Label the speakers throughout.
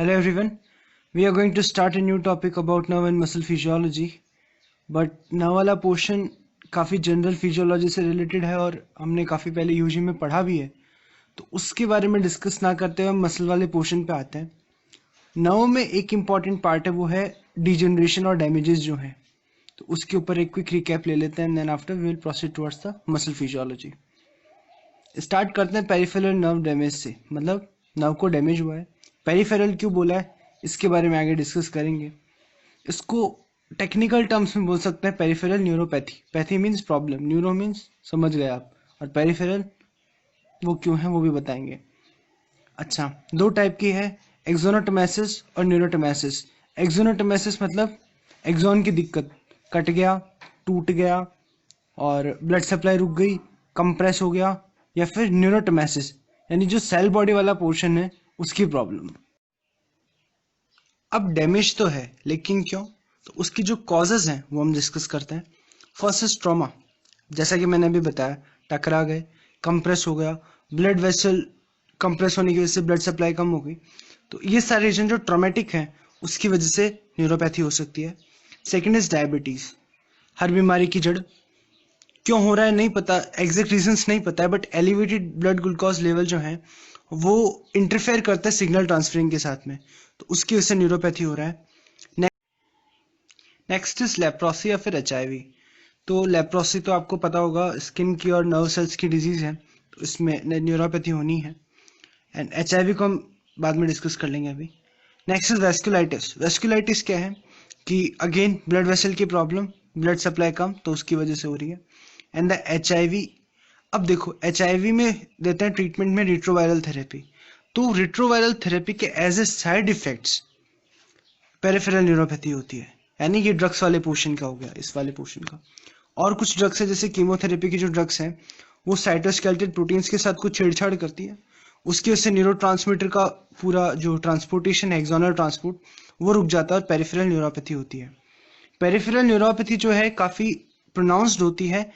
Speaker 1: Hello everyone. We are going to start a new topic about nerve and muscle physiology. But nerve वाला portion काफ़ी general physiology से related है और हमने काफ़ी पहले यूजी में पढ़ा भी है, तो उसके बारे में डिस्कस ना करते हुए हम मसल वाले पोर्शन पे आते हैं। नर्व में एक इम्पॉर्टेंट पार्ट है, वो है डिजनरेशन और डैमेजेस जो हैं, तो उसके ऊपर एक क्विक रिकैप ले लेते हैं। Then after we will proceed towards the muscle physiology. Start करते हैं पेरिफेरल नर्व डैमेज से, मतलब नर्व को डैमेज हुआ है। पेरिफेरल क्यों बोला है इसके बारे में आगे डिस्कस करेंगे। इसको टेक्निकल टर्म्स में बोल सकते हैं peripheral neuropathy. Pathy means problem, neuro means समझ गए आप, और पेरिफेरल वो क्यों है वो भी बताएंगे। अच्छा, दो टाइप की है, एक्सोनोटोमेसिस और न्यूरोटोमेसिस। एक्सोनोटोमेसिस मतलब एक्सोन की दिक्कत, कट गया, टूट गया और ब्लड सप्लाई रुक गई, कंप्रेस हो गया, या फिर न्यूरोटोमेसिस यानी जो सेल बॉडी वाला पोर्शन है उसकी प्रॉब्लम। अब डैमेज तो है लेकिन क्यों, तो उसकी जो कॉजेज हैं वो हम डिस्कस करते हैं। फर्स्ट इज ट्रॉमा, जैसा कि मैंने अभी बताया, टकरा गए, कंप्रेस हो गया, ब्लड वेसल कंप्रेस होने की वजह से ब्लड सप्लाई कम हो गई, तो ये सारे रीजन जो ट्रॉमेटिक हैं उसकी वजह से न्यूरोपैथी हो सकती है। सेकेंड इज डायबिटीज, हर बीमारी की जड़, क्यों हो रहा है नहीं पता, एग्जैक्ट रीजंस नहीं पता है, but elevated blood glucose level जो है वो इंटरफेयर करता है सिग्नल ट्रांसफरिंग के साथ में, तो उसकी वजह से न्यूरोपैथी हो रहा है। नेक्स्ट इज लेप्रोसी या फिर एचआईवी। तो लेप्रोसी तो आपको पता होगा, स्किन की और नर्व सेल्स की डिजीज है, तो इसमें न्यूरोपैथी होनी है। एंड एचआईवी को हम बाद में डिस्कस कर लेंगे अभी। Next is vasculitis. वेस्कुलाइटिस क्या है कि अगेन ब्लड वेसल की प्रॉब्लम, ब्लड सप्लाई कम, तो उसकी वजह से हो रही है। एंड द एचआईवी, अब देखो एचआईवी में देते हैं ट्रीटमेंट में रिट्रोवायरल थेरेपी, तो रिट्रोवायरल थेरेपी के as a side effects peripheral neuropathy होती है, यानी ये ड्रग्स वाले पोर्शन का हो गया, इस वाले पोर्शन का। और कुछ ड्रग्स है जैसे कीमोथेरेपी की जो ड्रग्स हैं वो साइटोस्केलेटल प्रोटीन्स के साथ कुछ छेड़छाड़ करती है, उसकी वजह से न्यूरोट्रांसमीटर का पूरा जो ट्रांसपोर्टेशन है, एक्सोनल ट्रांसपोर्ट, वो रुक जाता है और पेरिफेरल न्यूरोपैथी होती है। पेरिफेरल न्यूरोपैथी जो है काफ़ी प्रोनाउंस्ड होती है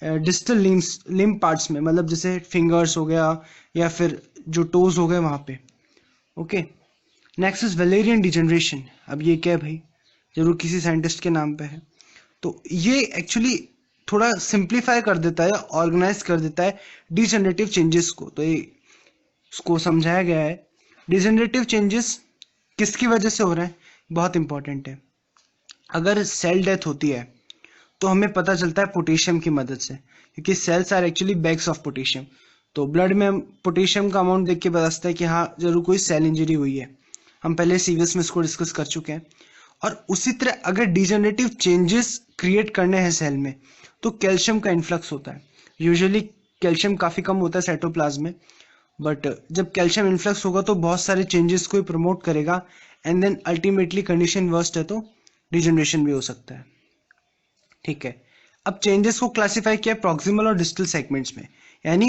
Speaker 1: डिस्टल लिम्ब पार्ट्स में, मतलब जैसे फिंगर्स हो गया या फिर जो टोज हो गए वहाँ पे। Okay, next is Valerian degeneration. अब ये क्या है भाई, जरूर किसी साइंटिस्ट के नाम पे है। तो ये एक्चुअली थोड़ा सिंप्लीफाई कर देता है, ऑर्गेनाइज कर देता है डिजनरेटिव चेंजेस को, तो ये उसको समझाया गया है। डिजनरेटिव चेंजेस किसकी वजह से हो रहे हैं, बहुत इंपॉर्टेंट है। अगर सेल डेथ होती है तो हमें पता चलता है पोटेशियम की मदद से, क्योंकि cells are actually bags of potassium, तो ब्लड में हम पोटेशियम का अमाउंट देख के बता सकते हैं कि हाँ जरूर कोई सेल इंजरी हुई है। हम पहले सीवीएस में इसको डिस्कस कर चुके हैं। और उसी तरह अगर डिजनरेटिव चेंजेस क्रिएट करने हैं सेल में, तो कैल्शियम का इन्फ्लक्स होता है। यूजुअली कैल्शियम काफ़ी कम होता है साइटोप्लाज्म में, बट जब कैल्शियम इन्फ्लक्स होगा तो बहुत सारे चेंजेस को प्रमोट करेगा, and then ultimately condition worst है तो डिजनरेशन भी हो सकता है। ठीक है, अब चेंजेस को क्लासिफाई किया प्रॉक्सिमल और डिस्टल सेगमेंट्स में, यानी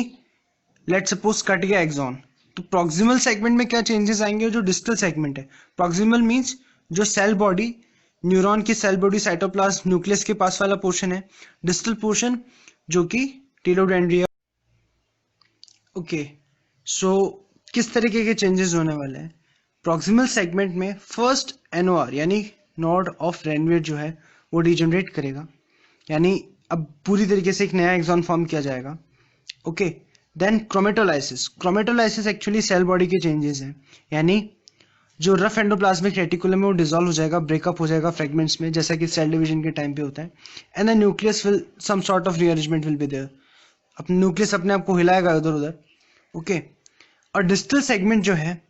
Speaker 1: लेट सपोज कट गया एक्सॉन, तो प्रॉक्सिमल सेगमेंट में क्या चेंजेस आएंगे, और जो डिस्टल सेगमेंट है, प्रॉक्सिमल मींस जो सेल बॉडी, न्यूरॉन की सेल बॉडी, साइटोप्लाज्म, न्यूक्लियस के पास वाला पोर्शन है। डिस्टल पोर्शन जो कि टेलोडेंड्रिया। ओके, सो किस तरीके के चेंजेस होने वाले हैं प्रॉक्सिमल सेगमेंट में। फर्स्ट एनओआर यानी नोड ऑफ रेनवीयर जो है वो डिजनरेट करेगा, यानी अब पूरी तरीके से एक नया एक्सॉन फॉर्म किया जाएगा। Okay, then chromatolysis. Chromatolysis actually cell body के चेंजेस हैं, यानी जो रफ एंडोप्लाज्मिक रेटिकुलम है वो डिसॉल्व हो जाएगा, ब्रेकअप हो जाएगा फ्रेगमेंट्स में, जैसा कि सेल डिवीजन के टाइम पे होता है। And the nucleus will some sort of rearrangement will be there, अपने न्यूक्लियस अपने आप को हिलाएगा इधर उधर। ओके, और डिस्टल सेगमेंट जो है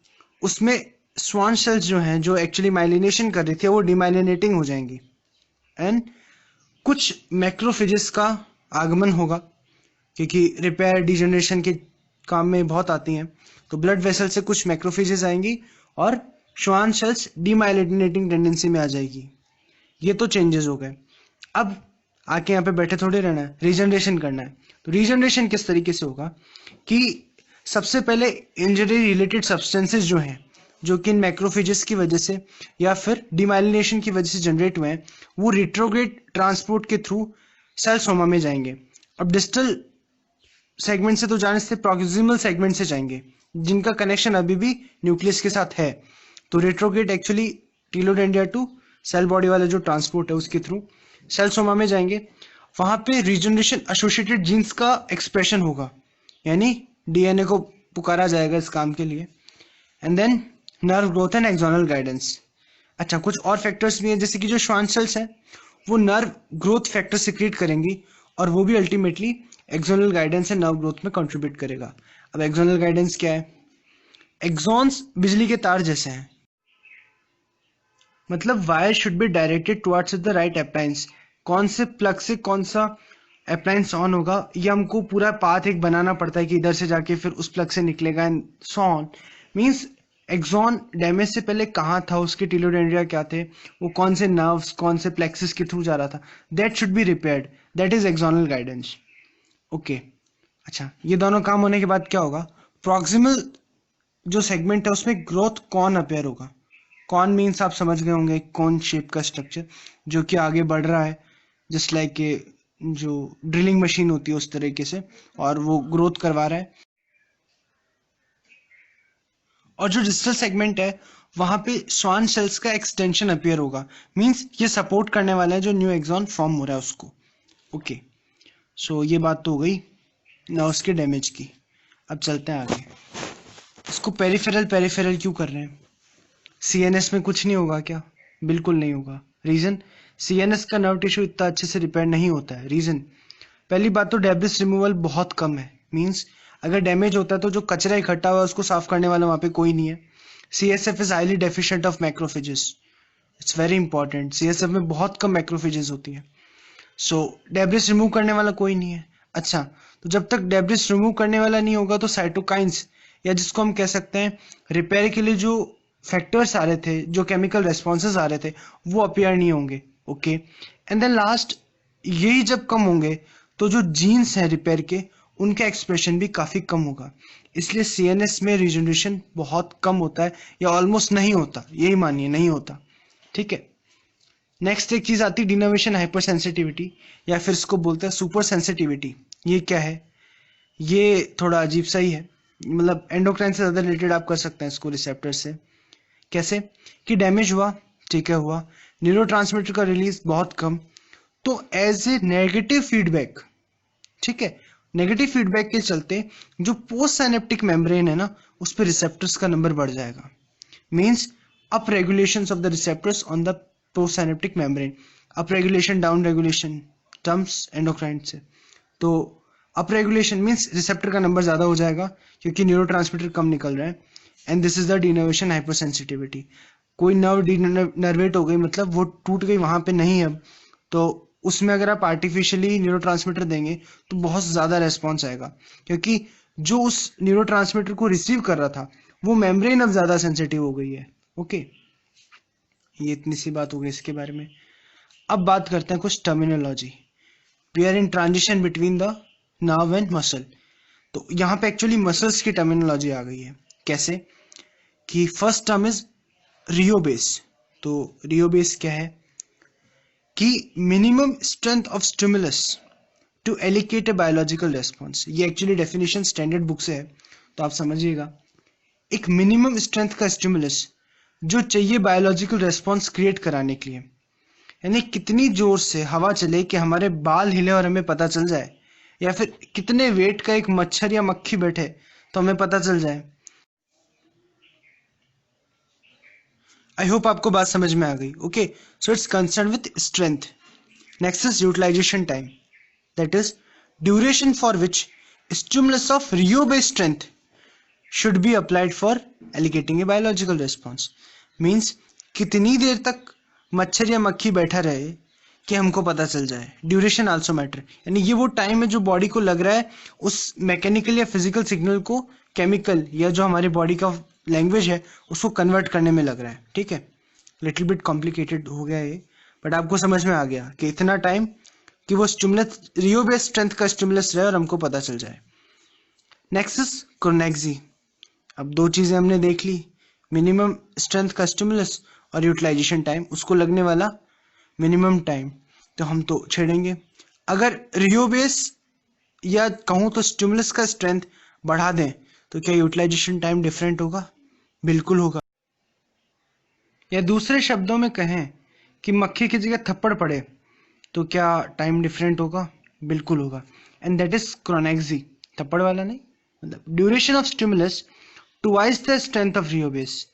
Speaker 1: उसमें स्वान सेल्स जो हैं जो एक्चुअली माइलिनेशन कर रही थी वो डिमाइलिनेटिंग हो जाएंगी, एंड कुछ मैक्रोफेजेस का आगमन होगा, क्योंकि रिपेयर डिजनरेशन के काम में बहुत आती हैं, तो ब्लड वेसल से कुछ मैक्रोफेजेस आएंगी और श्वान सेल्स डीमाइलिनेटिंग टेंडेंसी में आ जाएगी। ये तो चेंजेस हो गए। अब आके यहाँ पे बैठे थोड़े रहना है, रीजनरेशन करना है। तो रीजनरेशन किस तरीके से होगा कि सबसे पहले इंजरी रिलेटेड सब्सटेंसेस जो हैं, जो कि इन मैक्रोफेजेस की वजह से या फिर डिमाइलिनेशन की वजह से जनरेट हुए हैं, वो रिट्रोग्रेड ट्रांसपोर्ट के थ्रू सेल सोमा में जाएंगे। अब डिस्टल सेगमेंट से तो जाने से प्रॉक्सिमल सेगमेंट से जाएंगे, जिनका कनेक्शन अभी भी न्यूक्लियस के साथ है। तो retrograde actually telodendria to cell body वाला जो ट्रांसपोर्ट है उसके थ्रू सेल सोमा में जाएंगे, वहां पे रीजनरेशन एसोसिएटेड जीन्स का एक्सप्रेशन होगा, यानी डीएनए को पुकारा जाएगा इस काम के लिए। And then nerve growth and axonal guidance. अच्छा, कुछ और फैक्टर्स भी हैं, जैसे कि जो श्वान सेल्स हैं वो नर्व ग्रोथ फैक्टर सिक्रिएट करेंगी और वो भी ultimately axonal guidance and nerve growth में कंट्रीब्यूट करेगा। अब एक्सोनल गाइडेंस क्या है? एक्सॉन्स बिजली के तार जैसे हैं, मतलब wire should be directed towards the right appliance. कौन से प्लग से कौन सा अप्लायंस ऑन होगा, ये हमको पूरा पाथ एक बनाना पड़ता है कि इधर से जाके फिर उस प्लग से निकलेगा and so on. Means axon damage से पहले कहाँ था, उसके टीलोडेंड्रिया क्या थे, वो कौन से नर्व्स कौन से प्लेक्सिस के थ्रू जा रहा था, that should be repaired, that is axonal guidance. Okay, अच्छा, ये दोनों काम होने के बाद क्या होगा? प्रॉक्सिमल जो सेगमेंट है उसमें ग्रोथ कौन अपेयर होगा। कौन मीन्स आप समझ गए होंगे, कौन शेप का स्ट्रक्चर जो कि आगे बढ़ रहा है, जस्ट लाइक जो ड्रिलिंग मशीन होती है उस तरीके से, और वो ग्रोथ करवा रहा है। और जो डिस्टल सेगमेंट है वहां पे स्वान सेल्स का एक्सटेंशन अपियर होगा, मींस ये सपोर्ट करने वाला है जो न्यू एक्सॉन फॉर्म हो रहा है उसको। ओके, सो ये बात तो हो गई नर्व्स के डैमेज की। अब चलते हैं आगे। इसको पेरिफेरल पेरिफेरल क्यों कर रहे हैं? सीएनएस में कुछ नहीं होगा क्या? बिल्कुल नहीं होगा। रीजन, सीएनएस का नर्व टिश्यू इतना अच्छे से रिपेयर नहीं होता है। रीजन, पहली बात तो डेब्रिस रिमूवल बहुत कम है, मींस अगर डैमेज होता है तो जो कचरा इकट्ठा हुआ है उसको साफ करने वाला वहां पे कोई नहीं है। CSF is highly deficient of macrophages, it's very important. CSF में बहुत कम मैक्रोफेजेस होती है, सो डेब्रिस रिमूव करने वाला कोई नहीं है। अच्छा, तो जब तक डेब्रिस रिमूव करने वाला नहीं होगा तो साइटोकाइंस, या जिसको हम कह सकते हैं रिपेयर के लिए जो फैक्टर्स आ रहे थे, जो केमिकल रेस्पॉन्सेज आ रहे थे, वो अपीयर नहीं होंगे। ओके, एंड देन लास्ट, यही जब कम होंगे तो जो जीन्स हैं रिपेयर के, उनका एक्सप्रेशन भी काफी कम होगा। इसलिए सीएनएस में रिजनरेशन बहुत कम होता है या ऑलमोस्ट नहीं होता, यही मानिए नहीं होता। ठीक है, नेक्स्ट एक चीज आती है डिनर्वेशन हाइपर सेंसिटिविटी, या फिर इसको बोलते हैं सुपर सेंसिटिविटी। ये क्या है? ये थोड़ा अजीब सा ही है, मतलब एंडोक्राइन से ज्यादा रिलेटेड आप कर सकते हैं इसको रिसेप्टर से। कैसे? कि डैमेज हुआ, ठीक है हुआ, न्यूरोट्रांसमीटर का रिलीज बहुत कम, तो एज ए नेगेटिव फीडबैक, ठीक है, नेगेटिव फीडबैक के चलते जो पोस्ट साइनेप्टिक मेम्ब्रेन है ना, उस पर रिसेप्टर्स का नंबर बढ़ जाएगा। Means up regulation of the receptors on the post synaptic membrane, up regulation down regulation terms endocrine से। तो अप रेगुलेशन मींस रिसेप्टर का नंबर ज्यादा हो जाएगा क्योंकि न्यूरोट्रांसमीटर कम निकल रहा है, and this is the denervation hypersensitivity. कोई नर्व डिनर्वेट हो गई, मतलब वो टूट गई, वहां पे नहीं है अब, तो उसमें अगर आप आर्टिफिशियली न्यूरोट्रांसमीटर देंगे तो बहुत ज्यादा रेस्पॉन्स आएगा, क्योंकि जो उस न्यूरोट्रांसमीटर को रिसीव कर रहा था वो मेम्ब्रेन अब ज्यादा सेंसिटिव हो गई है। ओके, ये इतनी सी बात हो गई इसके बारे में। अब बात करते हैं कुछ terminology. We are in transition between the nerve and muscle. तो यहाँ पे एक्चुअली मसल्स की टर्मिनोलॉजी आ गई है। कैसे? कि फर्स्ट टर्म इज रियोबेस। तो रियोबेस क्या है? कि minimum strength of stimulus to elicit a biological response. ये एक्चुअली डेफिनेशन स्टैंडर्ड बुक से है, तो आप समझिएगा। एक मिनिमम स्ट्रेंथ का स्टिमुलस जो चाहिए बायोलॉजिकल रेस्पॉन्स क्रिएट कराने के लिए, यानी कितनी जोर से हवा चले कि हमारे बाल हिले और हमें पता चल जाए, या फिर कितने वेट का एक मच्छर या मक्खी बैठे तो हमें पता चल जाए। आई होप आपको बात समझ में आ गई। Okay, so it's concern with strength. Next is utilisation time, that is duration for which stimulus of rheobase strength should be applied for eliciting a biological response. Means कितनी देर तक मच्छर या मक्खी बैठा रहे कि हमको पता चल जाए। ड्यूरेशन आल्सो मैटर, यानी ये वो टाइम है जो बॉडी को लग रहा है उस मैकेनिकल या फिजिकल सिग्नल को केमिकल या जो हमारी बॉडी का लैंग्वेज है उसको कन्वर्ट करने में लग रहा है। ठीक है, लिटिल बिट कॉम्प्लिकेटेड हो गया ये, बट आपको समझ में आ गया कि इतना टाइम कि वो स्टिमुलस रियोबेस स्ट्रेंथ का स्टिमुलस रहे और हमको पता चल जाए। Next is chronaxie. अब दो चीजें हमने देख ली, मिनिमम स्ट्रेंथ का स्टिमुलस और यूटिलाइजेशन टाइम, उसको लगने वाला मिनिमम टाइम, तो हम तो छेड़ेंगे। अगर रियोबेस या कहूँ तो स्टिमुलस का स्ट्रेंथ बढ़ा दें तो क्या यूटिलाइजेशन टाइम डिफरेंट होगा? बिल्कुल होगा। या दूसरे शब्दों में कहें कि मक्खी की जगह थप्पड़ पड़े तो क्या टाइम डिफरेंट होगा? बिल्कुल होगा। एंड दैट इज क्रोनेक्सी, थप्पड़ वाला नहीं, मतलब duration of stimulus twice the strength of rheobase.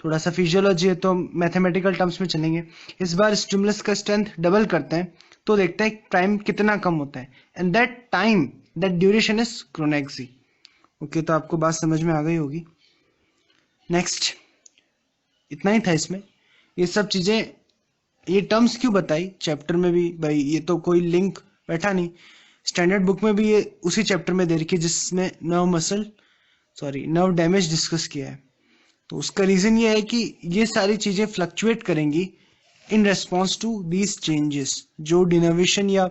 Speaker 1: थोड़ा सा फिजियोलॉजी है तो मैथमेटिकल टर्म्स में चलेंगे। इस बार स्टिमुलस का स्ट्रेंथ डबल करते हैं तो देखते हैं टाइम कितना कम होता है, and that time, that duration is chronaxie. Okay, तो आपको बात समझ में आ गई होगी। नेक्स्ट, इतना ही था इसमें। ये सब चीजें, ये टर्म्स क्यों बताई चैप्टर में भी भाई, ये तो कोई लिंक बैठा नहीं। स्टैंडर्ड बुक में भी ये उसी चैप्टर में दे रखी है जिसमें नर्व डैमेज डिस्कस किया है। तो उसका रीजन ये है कि ये सारी चीजें फ्लक्चुएट करेंगी in response to these changes, जो डिनर्वेशन या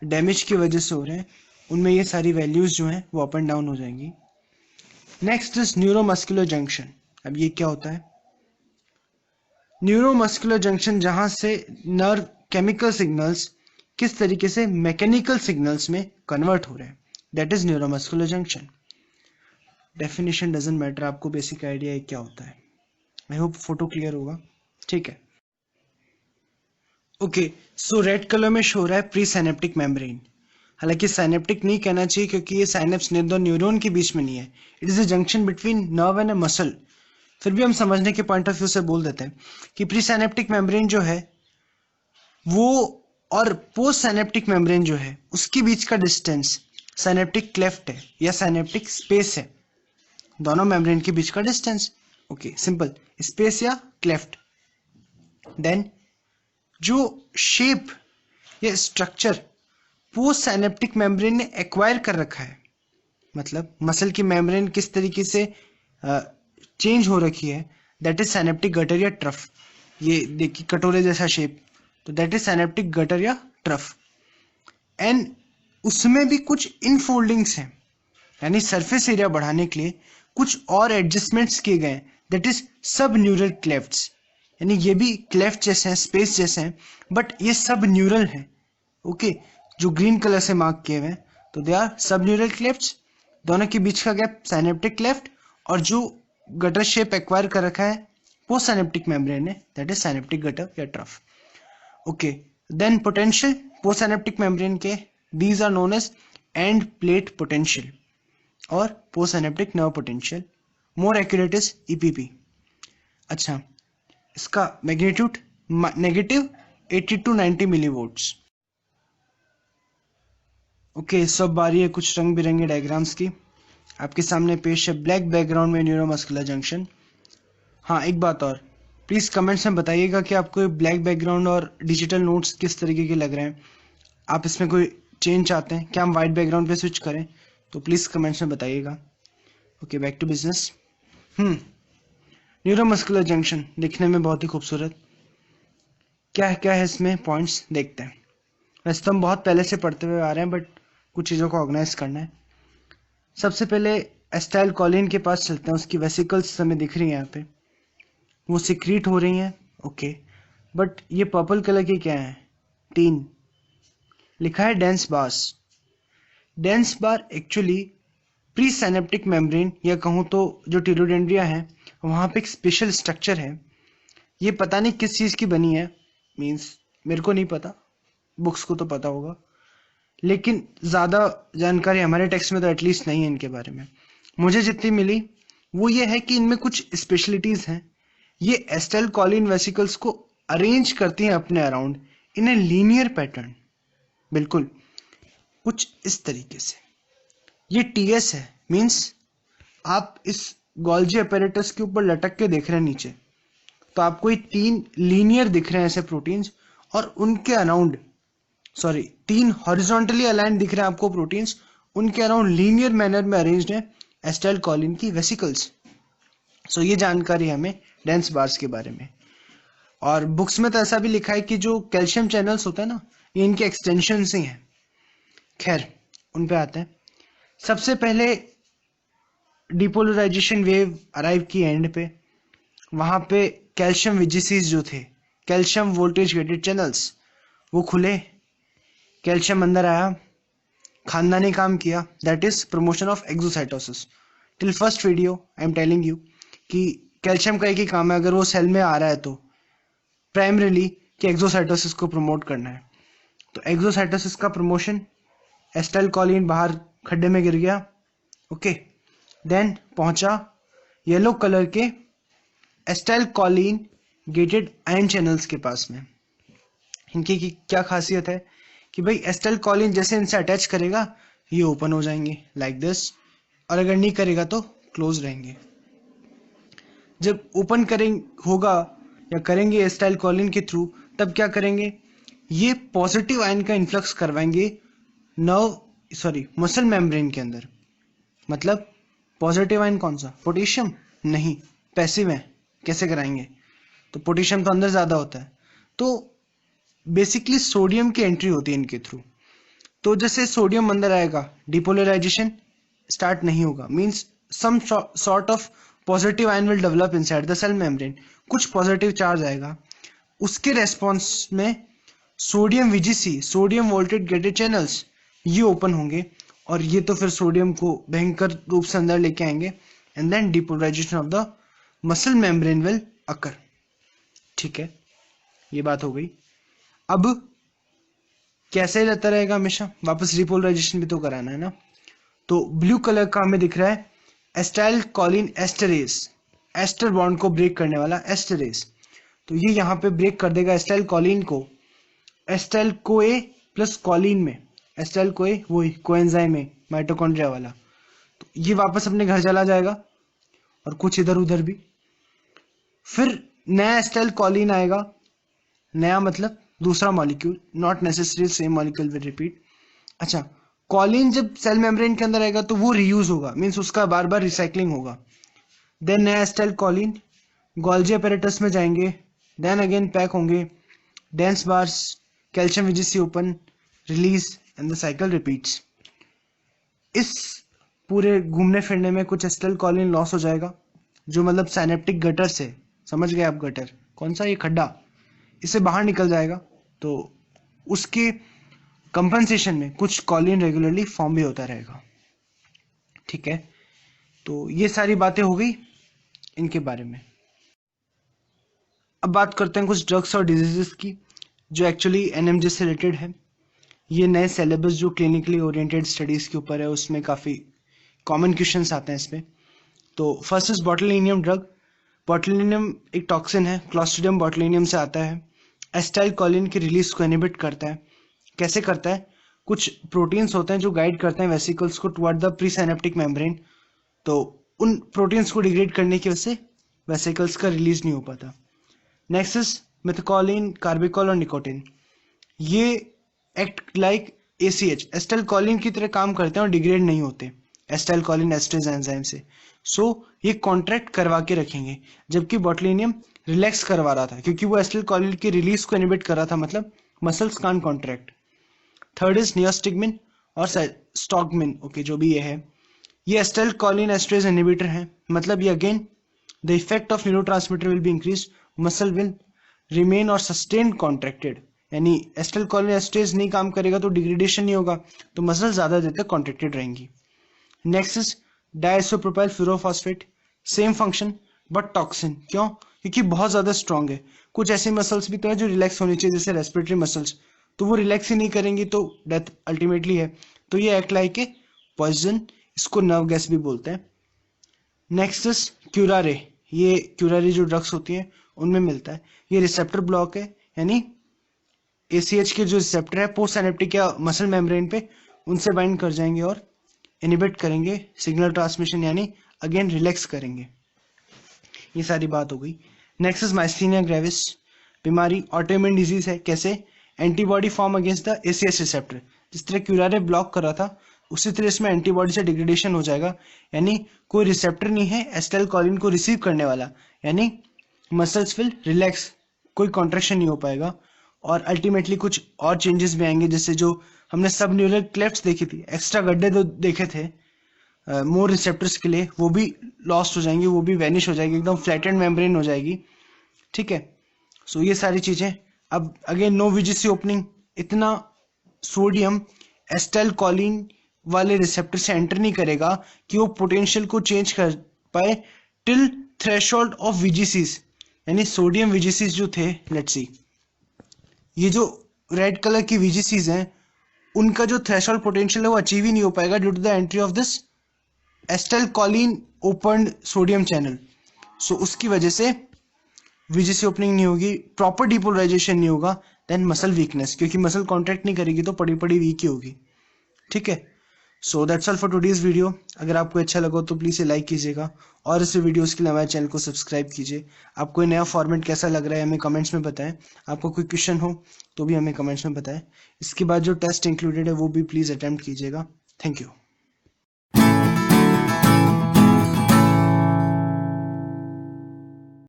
Speaker 1: डैमेज की वजह से हो रहे हैं उनमें ये सारी वैल्यूज जो हैं वो अप एंड डाउन हो जाएंगी। Next is neuromuscular junction. अब ये क्या होता है? न्यूरोमस्कुलर जंक्शन, जहां से नर्व केमिकल सिग्नल्स किस तरीके से मैकेनिकल सिग्नल्स में कन्वर्ट हो रहे हैं, that is neuromuscular junction. Definition doesn't matter, आपको बेसिक आइडिया है क्या होता है। आई होप फोटो क्लियर होगा। ठीक है, ओके। सो रेड कलर में शो हो रहा है प्री साइनेप्टिक मेम्ब्रेन। हालांकि साइनेप्टिक नहीं कहना चाहिए क्योंकि ये साइनेप्स दो न्यूरॉन के बीच में नहीं है, it is a junction between nerve and a muscle. फिर भी हम समझने के पॉइंट ऑफ व्यू से बोल देते हैं कि प्री साइनेप्टिक मेम्ब्रेन जो है वो और पोस्ट साइनेप्टिक मेम्ब्रेन जो है उसके बीच का डिस्टेंस साइनेप्टिक क्लेफ्ट है या साइनेप्टिक स्पेस है, दोनों मेम्ब्रेन के बीच का डिस्टेंस। ओके, सिंपल, स्पेस या क्लेफ्ट। देन जो शेप या स्ट्रक्चर पोस्ट साइनेप्टिक मेम्ब्रेन ने एक्वायर कर रखा है, मतलब मसल की मेम्ब्रेन किस तरीके से चेंज हो रखी है, दैट इज साइनेप्टिक गटर या ट्रफ। ये देखिए कटोरे जैसा शेप, तो दैट इज साइनेप्टिक गटर या ट्रफ। एंड उसमें भी कुछ इनफोल्डिंग्स हैं, यानी सरफेस एरिया बढ़ाने के लिए कुछ और एडजस्टमेंट्स किए गए हैं, दैट इज सब न्यूरल क्लेफ्ट्स। यानी ये भी क्लेफ्ट जैसे हैं, स्पेस जैसे हैं, बट ये सब न्यूरल हैं। ओके, जो ग्रीन कलर से मार्क किए हुए हैं, तो दे आर सब न्यूरल क्लेफ्ट्स। दोनों के बीच का गैप साइनेप्टिक क्लेफ्ट, और जो गटर शेप एक्वायर कर रखा है पोस्ट साइनेप्टिक मेम्ब्रेन ने, दैट इज साइनेप्टिक गटर या trough. Okay, then potential post synaptic membrane के, these are known as end plate potential और post synaptic nerve potential, more accurate is EPP. अच्छा, इसका magnitude negative 80 to 90 millivolts. Okay, सब बारी है कुछ रंग बिरंगे डायग्राम्स की। आपके सामने पेश है ब्लैक बैकग्राउंड में न्यूरोमस्कुलर जंक्शन। हाँ, एक बात और, प्लीज़ कमेंट्स में बताइएगा कि आपको ब्लैक बैकग्राउंड और डिजिटल नोट्स किस तरीके के लग रहे हैं। आप इसमें कोई चेंज चाहते हैं क्या हम वाइट बैकग्राउंड पे स्विच करें? तो प्लीज़ कमेंट्स में बताइएगा। Okay, back to business. Neuromuscular junction दिखने में बहुत ही खूबसूरत, क्या क्या है इसमें पॉइंट्स देखते हैं। वैसे तो हम बहुत पहले से पढ़ते हुए आ रहे हैं, बट कुछ चीज़ों को ऑर्गेनाइज करना है। सबसे पहले एस्टाइल कॉलिन के पास चलते हैं, उसकी वेसिकल्स हमें दिख रही हैं यहाँ पे, वो सिक्रीट हो रही हैं। ओके, बट ये पर्पल कलर की क्या है? टीन, लिखा है डेंस बार्स। डेंस बार एक्चुअली प्री साइनेप्टिक मेम्ब्रेन या कहूँ तो जो टिलोडेंड्रिया है वहाँ पे एक स्पेशल स्ट्रक्चर है। ये पता नहीं किस चीज़ की बनी है, मीन्स मेरे को नहीं पता, बुक्स को तो पता होगा, लेकिन ज़्यादा जानकारी हमारे टेक्स्ट में तो एटलीस्ट नहीं है इनके बारे में। मुझे जितनी मिली वो ये है कि इनमें कुछ स्पेशलिटीज़ हैं। ये एस्टाइल कॉलिन वेसिकल्स को अरेंज करती हैं अपने around in a linear pattern, बिल्कुल कुछ इस तरीके से। ये टीएस है, मीन्स आप इस गोल्जी अपैरेटस के ऊपर लटक के देख रहे हैं नीचे, तो आपको ये 3 लीनियर दिख रहे हैं ऐसे प्रोटीन्स, और उनके अराउंड तीन हॉरिजॉन्टली अलाइन दिख रहे हैं आपको प्रोटीन्स, उनके अराउंड लीनियर मैनर में अरेंज्ड है एस्टाइल कॉलिन की वेसिकल्स। सो ये जानकारी हमें डेंस बार्स के बारे में। और बुक्स में तो ऐसा भी लिखा है कि जो कैल्शियम चैनल्स होते हैं ना, ये इनके एक्सटेंशन ही हैं। खैर, उन पे आते हैं। सबसे पहले डिपोलराइजेशन वेव अराइव की एंड पे, वहां पे कैल्शियम विजिसीज जो थे, कैल्शियम वोल्टेज गेटेड चैनल्स, वो खुले, कैल्शियम अंदर आया, खानदानी काम किया, that is promotion of exocytosis. Till first video I am telling you कि कैल्शियम का एक ही काम है, अगर वो सेल में आ रहा है तो प्राइमरीली कि एक्सोसाइटोसिस को प्रमोट करना है। तो एक्सोसाइटोसिस का प्रमोशन, एस्टाइल कोलिन बाहर खड्डे में गिर गया, ओके, देन पहुंचा येलो कलर के acetyl Colin gated ion channels के पास में। इनकी की क्या खासियत है कि भाई एस्टाइल कोलिन जैसे इनसे अटैच करेगा ये ओपन हो जाएंगे लाइक दिस, और अगर नहीं करेगा तो क्लोज रहेंगे। जब ओपन करेंगे होगा या करेंगे एस्टाइल कोलिन के थ्रू, तब क्या करेंगे, ये पॉजिटिव आयन का इन्फ्लक्स करवाएंगे मसल मेम्ब्रेन के अंदर। मतलब पॉजिटिव आयन कौन सा, पोटेशियम? नहीं, पैसिव है, कैसे कराएंगे, तो पोटेशियम तो अंदर ज्यादा होता है, तो बेसिकली सोडियम की एंट्री होती है इनके थ्रू। तो जैसे सोडियम अंदर आएगा डिपोलराइजेशन स्टार्ट नहीं होगा, means some sort of positive ion will develop inside the cell membrane, कुछ पॉजिटिव चार्ज आएगा, उसके रेस्पॉन्स में sodium VGC, sodium voltage gated channels, ये ओपन होंगे और ये तो फिर सोडियम को भयंकर रूप से अंदर लेके आएंगे, and then depolarization of the muscle membrane will occur. ठीक है, ये बात हो गई। अब कैसे रहता रहेगा हमेशा, वापस रिपोलराइजेशन भी तो कराना है ना। तो ब्लू कलर का हमें दिख रहा है acetyl choline esterase, ester bond को ब्रेक करने वाला एस्टरेज। तो ये यहाँ पे ब्रेक कर देगा एस्टाइल कोलिन को एस्टाइल कोए प्लस कोलिन में, एस्टाइल कोए वही कोएंजाइम में माइटोकॉन्ड्रिया वाला। तो ये वापस अपने घर चला जाएगा और कुछ इधर उधर भी, फिर नया एस्टाइल कोलिन आएगा, नया मतलब दूसरा molecule, not necessary same molecule will repeat. अच्छा, कोलिन जब सेल मेम्ब्रेन के अंदर आएगा तो वो रीयूज होगा, मींस उसका बार बार रिसाइकलिंग होगा। देन नया एस्टाइल कोलिन गोल्जी अपैरेटस में जाएंगे, देन अगेन पैक होंगे, dense bars, calcium VGC open, release and the cycle repeats. इस पूरे घूमने फिरने में कुछ एस्टाइल कोलिन लॉस हो जाएगा, जो मतलब साइनेप्टिक गटर से, समझ गए आप, गटर कौन सा, ये खड्डा, इससे बाहर निकल जाएगा। तो उसके कंपनसेशन में कुछ कोलिन रेगुलरली फॉर्म भी होता रहेगा। ठीक है, तो ये सारी बातें हो गई इनके बारे में। अब बात करते हैं कुछ ड्रग्स और डिजीजेस की जो एक्चुअली NMJ से रिलेटेड है। ये नए सिलेबस जो क्लिनिकली ओरिएंटेड स्टडीज के ऊपर है उसमें काफ़ी कॉमन क्वेश्चंस आते हैं इसमें। तो फर्स्ट इज बॉटुलिनियम ड्रग। बॉटुलिनियम एक टॉक्सिन है, क्लॉस्ट्रिडियम बॉटुलिनियम से आता है, एस्टाइल कोलिन की रिलीज को इनहिबिट करता है। कैसे करता है, कुछ प्रोटीन्स होते हैं जो गाइड करते हैं वेसिकल्स को toward the pre synaptic membrane, तो उन प्रोटीन्स को डिग्रेड करने की वजह से वेसिकल्स का रिलीज नहीं हो पाता। नेक्स्ट इज मेथकोलिन, कार्बिकॉल और निकोटिन। ये act like ACH, acetyl Colin की तरह काम करते हैं और डिग्रेड नहीं होते एस्टाइल कोलिन एस्ट्रेज एंजाइम से। सो ये कॉन्ट्रैक्ट करवा के रखेंगे, जबकि बॉटुलिनियम रिलैक्स करवा रहा था क्योंकि वो एस्टाइल कोलिन की रिलीज को इनहिबिट कर रहा था, मतलब muscles can't contract. Third is neostigmine और स्टॉकमिन, ओके, जो भी ये है, ये एस्टाइल कोलिन एस्ट्रेज इनहिबिटर है, मतलब ये again the effect of neurotransmitter will be increase, muscle will remain और सस्टेन कॉन्ट्रैक्टेड, यानी एस्टाइल कोलिन एस्ट्रेज नहीं काम करेगा तो डिग्रेडेशन नहीं होगा, तो मसल ज्यादा देर तक कॉन्ट्रैक्टेड रहेंगी। Next is diisopropyl fluorophosphate, same function but toxin. क्यों? क्योंकि बहुत ज्यादा स्ट्रॉन्ग है। कुछ ऐसी मसल्स भी तो है जो रिलैक्स होनी चाहिए, जैसे रेस्पिरेटरी मसल्स, तो वो रिलैक्स ही नहीं करेंगी तो डेथ अल्टीमेटली है। तो ये एक्ट लाइक ए पॉइजन, इसको नर्व गैस भी बोलते हैं। Next is curare. ये क्यूरारे जो ड्रग्स होती हैं उनमें मिलता है। ये रिसेप्टर ब्लॉक है, यानी ACH के जो रिसेप्टर है पोस्ट साइनेप्टिक या मसल मेम्ब्रेन पे, उनसे बाइंड कर जाएंगे और इनहिबिट करेंगे सिग्नल ट्रांसमिशन, यानी अगेन रिलैक्स करेंगे। ये सारी बात हो गई। नेक्स्ट इज माइस्थीनिया ग्रेविस बीमारी, ऑटोइम्यून डिजीज है। कैसे? Antibody form against the ACH receptor. जिस तरह क्यूरारे ब्लॉक कर रहा था उसी तरह इसमें एंटीबॉडी से डिग्रेडेशन हो जाएगा, यानी कोई रिसेप्टर नहीं है एस्टाइल कोलिन को रिसीव करने वाला, यानी मसल्स विल रिलैक्स, कोई कॉन्ट्रैक्शन नहीं हो पाएगा और अल्टीमेटली कुछ और चेंजेस भी आएंगे, जैसे जो हमने सब न्यूरल क्लेफ्ट्स देखी थी, एक्स्ट्रा गड्ढे जो देखे थे मोर रिसेप्टर्स के लिए, वो भी लॉस्ट हो जाएंगी, वो भी वैनिश हो जाएगी, एकदम फ्लैटेंड मेम्ब्रेन हो जाएगी। ठीक है, सो ये सारी चीजें। अब अगेन नो VGC ओपनिंग, इतना सोडियम एस्टाइल कोलिन वाले रिसेप्टर से एंटर नहीं करेगा कि वो पोटेंशियल को चेंज कर पाए टिल थ्रेशोल्ड ऑफ VGCs, यानी सोडियम VGCs जो थे, लेट्स सी, ये जो रेड कलर की VGCs हैं उनका जो थ्रेशोल्ड पोटेंशियल है वो अचीव ही नहीं हो पाएगा due to the entry of this acetyl choline open sodium channel. So उसकी वजह से VGC ओपनिंग नहीं होगी, प्रॉपर डिपोलराइजेशन नहीं होगा, देन मसल वीकनेस, क्योंकि मसल कॉन्ट्रैक्ट नहीं करेगी तो पड़ी पड़ी वीक ही होगी। ठीक है, so that's all for today's video. अगर आपको अच्छा लगा तो प्लीज़ लाइक कीजिएगा और इस वीडियोस के लिए हमारे चैनल को सब्सक्राइब कीजिए। आपको नया फॉर्मेट कैसा लग रहा है हमें कमेंट्स में बताएं। आपको कोई क्वेश्चन हो तो भी हमें कमेंट्स में बताएं। इसके बाद जो टेस्ट इंक्लूडेड है वो भी प्लीज़ अटेम्प्ट कीजिएगा। Thank you.